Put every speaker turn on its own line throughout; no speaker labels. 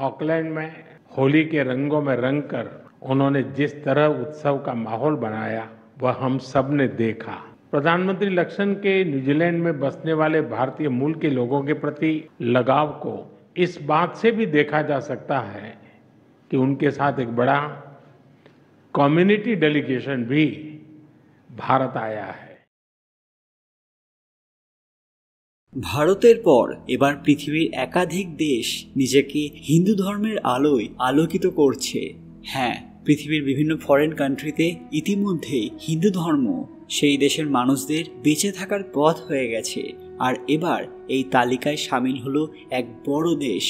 Auckland में होली के रंगों में रंगकर उन्होंने जिस तरह उत्सव का माहौल बनाया वह हम सब ने देखा। प्रधानमंत्री लक्ष्मण के न्यूजीलैंड में बसने वाले भारतीय मूल के लोगों के प्रति लगाव को इस बात से भी देखा जा सकता है कि उनके साथ एक बड़ा कम्युनिटी डेलीगेशन भी भारत आया है।
ভারতের পর এবার পৃথিবীর একাধিক দেশ নিজেকে হিন্দু ধর্মের আলোয় আলোকিত করছে। হ্যাঁ, পৃথিবীর বিভিন্ন ফরেন কান্ট্রিতে ইতিমধ্যেই হিন্দু ধর্ম সেই দেশের মানুষদের বেঁচে থাকার পথ হয়ে গেছে। আর এবার এই তালিকায় সামিল হলো এক বড় দেশ।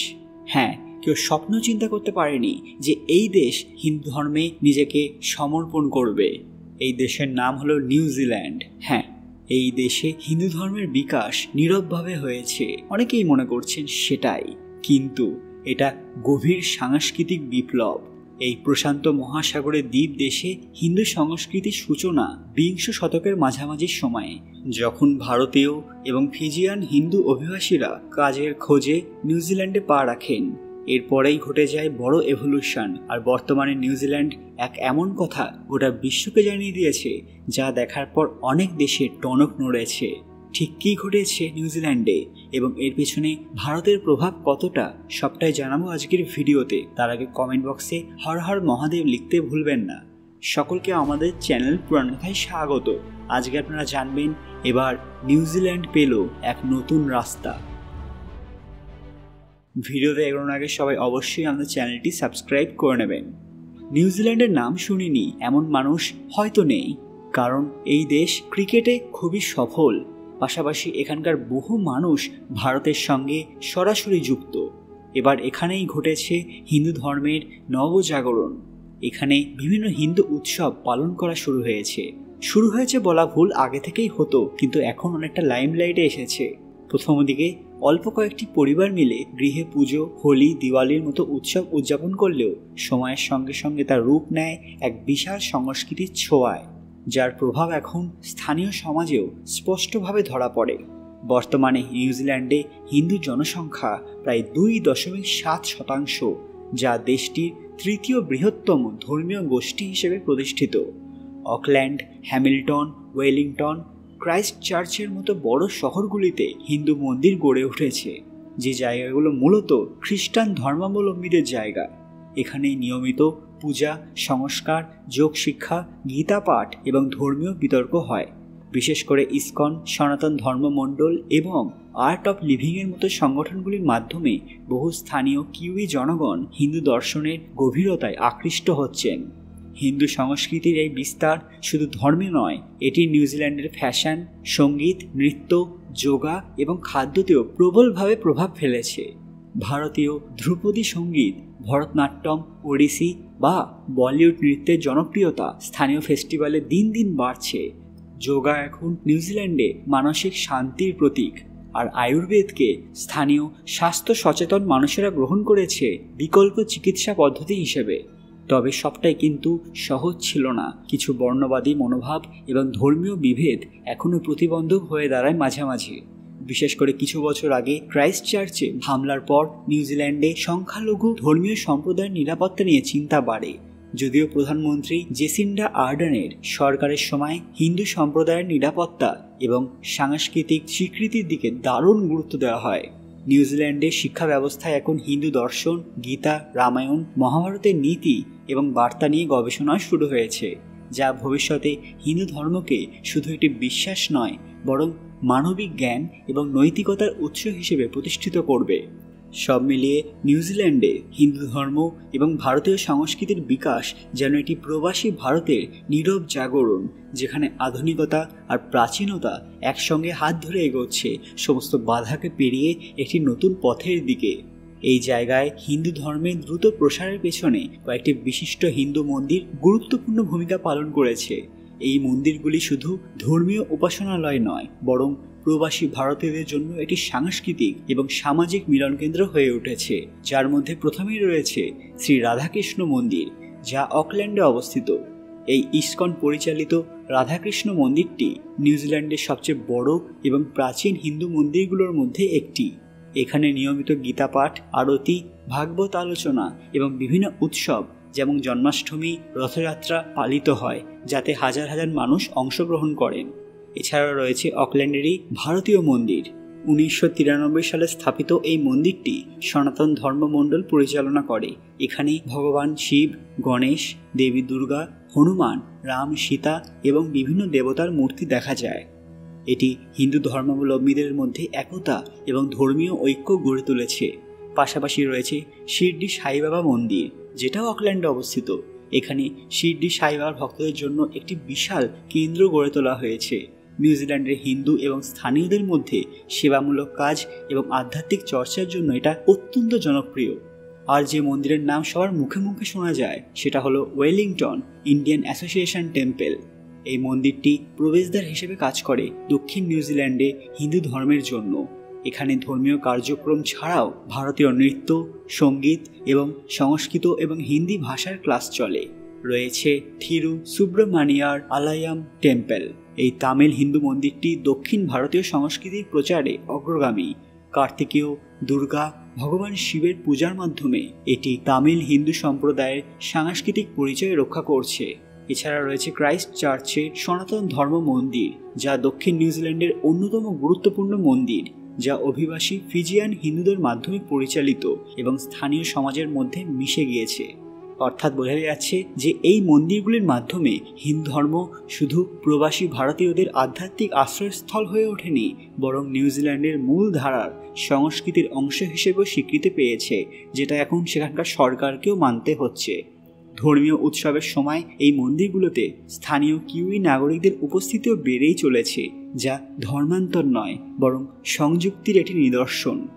হ্যাঁ, কেউ স্বপ্ন চিন্তা করতে পারেনি যে এই দেশ হিন্দু ধর্মে নিজেকে সমর্পণ করবে। এই দেশের নাম হলো নিউজিল্যান্ড। হ্যাঁ, এই দেশে হিন্দু ধর্মের বিকাশ নীরবভাবে হয়েছে, অনেকেই মনে করছেন সেটাই, কিন্তু এটা গভীর সাংস্কৃতিক বিপ্লব। এই প্রশান্ত মহাসাগরের দ্বীপ দেশে হিন্দু সংস্কৃতির সূচনা বিংশ শতকের মাঝামাঝি সময়ে, যখন ভারতীয় এবং ফিজিয়ান হিন্দু অভিবাসীরা কাজের খোঁজে নিউজিল্যান্ডে পা রাখেন। এরপরেই ঘটে যায় বড় এভলিউশন, আর বর্তমানে নিউজিল্যান্ড এক এমন কথা গোটা বিশ্বকে জানিয়ে দিয়েছে যা দেখার পর অনেক দেশে টনক নড়েছে। ঠিক কী ঘটেছে নিউজিল্যান্ডে এবং এর পেছনে ভারতের প্রভাব কতটা, সবটাই জানাবো আজকের ভিডিওতে। তার আগে কমেন্ট বক্সে হর হর মহাদেব লিখতে ভুলবেন না। সকলকে আমাদের চ্যানেল পুরাণকথায় স্বাগত। আজকে আপনারা জানবেন এবার নিউজিল্যান্ড পেল এক নতুন রাস্তা। ভিডিওতে এগোনোর আগে সবাই অবশ্যই আমাদের চ্যানেলটি সাবস্ক্রাইব করে নেবেন। নিউজিল্যান্ডের নাম শুনিনি এমন মানুষ হয়তো নেই, কারণ এই দেশ ক্রিকেটে খুবই সফল। পাশাপাশি এখানকার বহু মানুষ ভারতের সঙ্গে সরাসরি যুক্ত। এবার এখানেই ঘটেছে হিন্দু ধর্মের নবজাগরণ। এখানে বিভিন্ন হিন্দু উৎসব পালন করা শুরু হয়েছে বলা ভুল, আগে থেকেই হতো, কিন্তু এখন অনেকটা লাইমলাইটে এসেছে। প্রথম দিকে অল্প কয়েকটি পরিবার মিলে গৃহে পুজো, হোলি, দিওয়ালির মতো উৎসব উদযাপন করলেও সময়ের সঙ্গে সঙ্গে তার রূপ নেয় এক বিশাল সংস্কৃতির ছোঁয়ায়, যার প্রভাব এখন স্থানীয় সমাজেও স্পষ্টভাবে ধরা পড়ে। বর্তমানে নিউজিল্যান্ডে হিন্দু জনসংখ্যা প্রায় 2.7%, যা দেশটির তৃতীয় বৃহত্তম ধর্মীয় গোষ্ঠী হিসেবে প্রতিষ্ঠিত। অকল্যান্ড, হ্যামিল্টন, ওয়েলিংটন, ক্রাইস্ট চার্চের মতো বড় শহরগুলিতে হিন্দু মন্দির গড়ে উঠেছে, যে জায়গাগুলো মূলত খ্রিস্টান ধর্মাবলম্বীদের জায়গা। এখানে নিয়মিত পূজা, সংস্কার, যোগ শিক্ষা, গীতা পাঠ এবং ধর্মীয় বিতর্ক হয়। বিশেষ করে ইসকন, সনাতন ধর্মমণ্ডল এবং আর্ট অফ লিভিংয়ের মতো সংগঠনগুলির মাধ্যমে বহু স্থানীয় কিউই জনগণ হিন্দু দর্শনের গভীরতায় আকৃষ্ট হচ্ছেন। হিন্দু সংস্কৃতির এই বিস্তার শুধু ধর্মে নয়, এটি নিউজিল্যান্ডের ফ্যাশন, সঙ্গীত, নৃত্য, যোগা এবং খাদ্যতেও প্রবলভাবে প্রভাব ফেলেছে। ভারতীয় ধ্রুপদী সঙ্গীত, ভরতনাট্যম, ওড়িশি বা বলিউড নৃত্যের জনপ্রিয়তা স্থানীয় ফেস্টিভ্যালে দিন দিন বাড়ছে। যোগা এখন নিউজিল্যান্ডে মানসিক শান্তির প্রতীক, আর আয়ুর্বেদকে স্থানীয় স্বাস্থ্য সচেতন মানুষেরা গ্রহণ করেছে বিকল্প চিকিৎসা পদ্ধতি হিসেবে। তবে সবটাই কিন্তু সহজ ছিল না। কিছু বর্ণবাদী মনোভাব এবং ধর্মীয় বিভেদ এখনও প্রতিবন্ধক হয়ে দাঁড়ায় মাঝামাঝি। বিশেষ করে কিছু বছর আগে ক্রাইস্ট চার্চে হামলার পর নিউজিল্যান্ডে সংখ্যালঘু ধর্মীয় সম্প্রদায়ের নিরাপত্তা নিয়ে চিন্তা বাড়ে। যদিও প্রধানমন্ত্রী জেসিন্ডা আর্ডার্নের সরকারের সময় হিন্দু সম্প্রদায়ের নিরাপত্তা এবং সাংস্কৃতিক স্বীকৃতির দিকে দারুণ গুরুত্ব দেওয়া হয়। নিউজিল্যান্ডের শিক্ষা ব্যবস্থায় এখন হিন্দু দর্শন, গীতা, রামায়ণ, মহাভারতের নীতি এবং বার্তা নিয়ে গবেষণা শুরু হয়েছে, যা ভবিষ্যতে হিন্দু ধর্মকে শুধু একটি বিশ্বাস নয়, বরং মানবিক জ্ঞান এবং নৈতিকতার উৎস হিসেবে প্রতিষ্ঠিত করবে। সব মিলিয়ে নিউজিল্যান্ডে হিন্দু ধর্ম এবং ভারতীয় সংস্কৃতির বিকাশ যেন একটি প্রবাসী ভারতের নীরব জাগরণ, যেখানে আধুনিকতা আর প্রাচীনতা একসঙ্গে হাত ধরে এগোচ্ছে সমস্ত বাধাকে পেরিয়ে একটি নতুন পথের দিকে। এই জায়গায় হিন্দু ধর্মের দ্রুত প্রসারের পেছনে কয়েকটি বিশিষ্ট হিন্দু মন্দির গুরুত্বপূর্ণ ভূমিকা পালন করেছে। এই মন্দিরগুলি শুধু ধর্মীয় উপাসনালয় নয়, বরং প্রবাসী ভারতীয়দের জন্য একটি সাংস্কৃতিক এবং সামাজিক মিলনকেন্দ্র হয়ে উঠেছে, যার মধ্যে প্রথমেই রয়েছে শ্রী রাধাকৃষ্ণ মন্দির, যা অকল্যান্ডে অবস্থিত। এই ইসকন পরিচালিত রাধাকৃষ্ণ মন্দিরটি নিউজিল্যান্ডের সবচেয়ে বড় এবং প্রাচীন হিন্দু মন্দিরগুলোর মধ্যে একটি। এখানে নিয়মিত গীতা পাঠ, আরতি, ভাগবত আলোচনা এবং বিভিন্ন উৎসব যেমন জন্মাষ্টমী, রথযাত্রা পালিত হয়, যাতে হাজার হাজার মানুষ অংশগ্রহণ করেন। এছাড়াও রয়েছে অকল্যান্ডেরই ভারতীয় মন্দির। 1993 সালে স্থাপিত এই মন্দিরটি সনাতন ধর্মমণ্ডল পরিচালনা করে। এখানে ভগবান শিব, গণেশ, দেবী দুর্গা, হনুমান, রাম, সীতা এবং বিভিন্ন দেবতার মূর্তি দেখা যায়। এটি হিন্দু ধর্মাবলম্বীদের মধ্যে একতা এবং ধর্মীয় ঐক্য গড়ে তুলেছে। পাশাপাশি রয়েছে শিরডি সাই বাবা মন্দির, যেটাও অকল্যান্ডে অবস্থিত। এখানে শিরডি সাই বাবার ভক্তদের জন্য একটি বিশাল কেন্দ্র গড়ে তোলা হয়েছে। নিউজিল্যান্ডের হিন্দু এবং স্থানীয়দের মধ্যে সেবামূলক কাজ এবং আধ্যাত্মিক চর্চার জন্য এটা অত্যন্ত জনপ্রিয়। আর যে মন্দিরের নাম সবার মুখে মুখে শোনা যায় সেটা হলো ওয়েলিংটন ইন্ডিয়ান অ্যাসোসিয়েশন টেম্পল। এই মন্দিরটি প্রবেশদ্বার হিসেবে কাজ করে দক্ষিণ নিউজিল্যান্ডে হিন্দু ধর্মের জন্য। এখানে ধর্মীয় কার্যক্রম ছাড়াও ভারতীয় নৃত্য, সঙ্গীত এবং সংস্কৃত এবং হিন্দি ভাষার ক্লাস চলে। রয়েছে থিরু সুব্রমণিয়ার আলায়াম টেম্পল। এই তামিল হিন্দু মন্দিরটি দক্ষিণ ভারতীয় সংস্কৃতির প্রচারে অগ্রগামী। কার্তিকেয়, দুর্গা, ভগবান শিবের পূজার মাধ্যমে এটি তামিল হিন্দু সম্প্রদায়ের সাংস্কৃতিক পরিচয় রক্ষা করছে। এছাড়া রয়েছে ক্রাইস্ট চার্চের সনাতন ধর্ম মন্দির, যা দক্ষিণ নিউজিল্যান্ডের অন্যতম গুরুত্বপূর্ণ মন্দির, যা অভিবাসী ফিজিয়ান হিন্দুদের মাধ্যমে পরিচালিত এবং স্থানীয় সমাজের মধ্যে মিশে গিয়েছে। অর্থাৎ বোঝা যাচ্ছে যে এই মন্দিরগুলির মাধ্যমে হিন্দু ধর্ম শুধু প্রবাসী ভারতীয়দের আধ্যাত্মিক আশ্রয়স্থল হয়ে ওঠেনি, বরং নিউজিল্যান্ডের মূল ধারার সংস্কৃতির অংশ হিসেবেও স্বীকৃতি পেয়েছে, যেটা এখন সেখানকার সরকারকেও মানতে হচ্ছে। ধর্মীয় উৎসবের সময় এই মন্দিরগুলোতে স্থানীয় কিউই নাগরিকদের উপস্থিতিও বেড়েই চলেছে, যা ধর্মান্তর নয় বরং সংযুক্তির একটি নিদর্শন।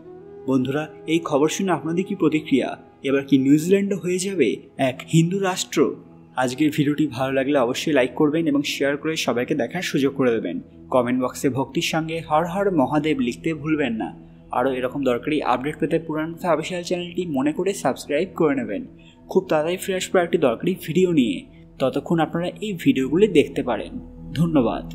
বন্ধুরা, এই খবর শুনে আপনাদের কি প্রতিক্রিয়া? এবার কি নিউজিল্যান্ডও হয়ে যাবে এক হিন্দু রাষ্ট্র? আজকের ভিডিওটি ভালো লাগলে অবশ্যই লাইক করবেন এবং শেয়ার করে সবাইকে দেখার সুযোগ করে দেবেন। কমেন্ট বক্সে ভক্তির সঙ্গে হর হর মহাদেব লিখতে ভুলবেন না। আরও এরকম দরকারি আপডেট পেতে পুরাণ কথা অফিসিয়াল চ্যানেলটি মনে করে সাবস্ক্রাইব করে নেবেন। খুব তাড়াতাড়ি ফিরে আসবো একটি দরকারি ভিডিও নিয়ে। ততক্ষণ আপনারা এই ভিডিওগুলি দেখতে পারেন। ধন্যবাদ।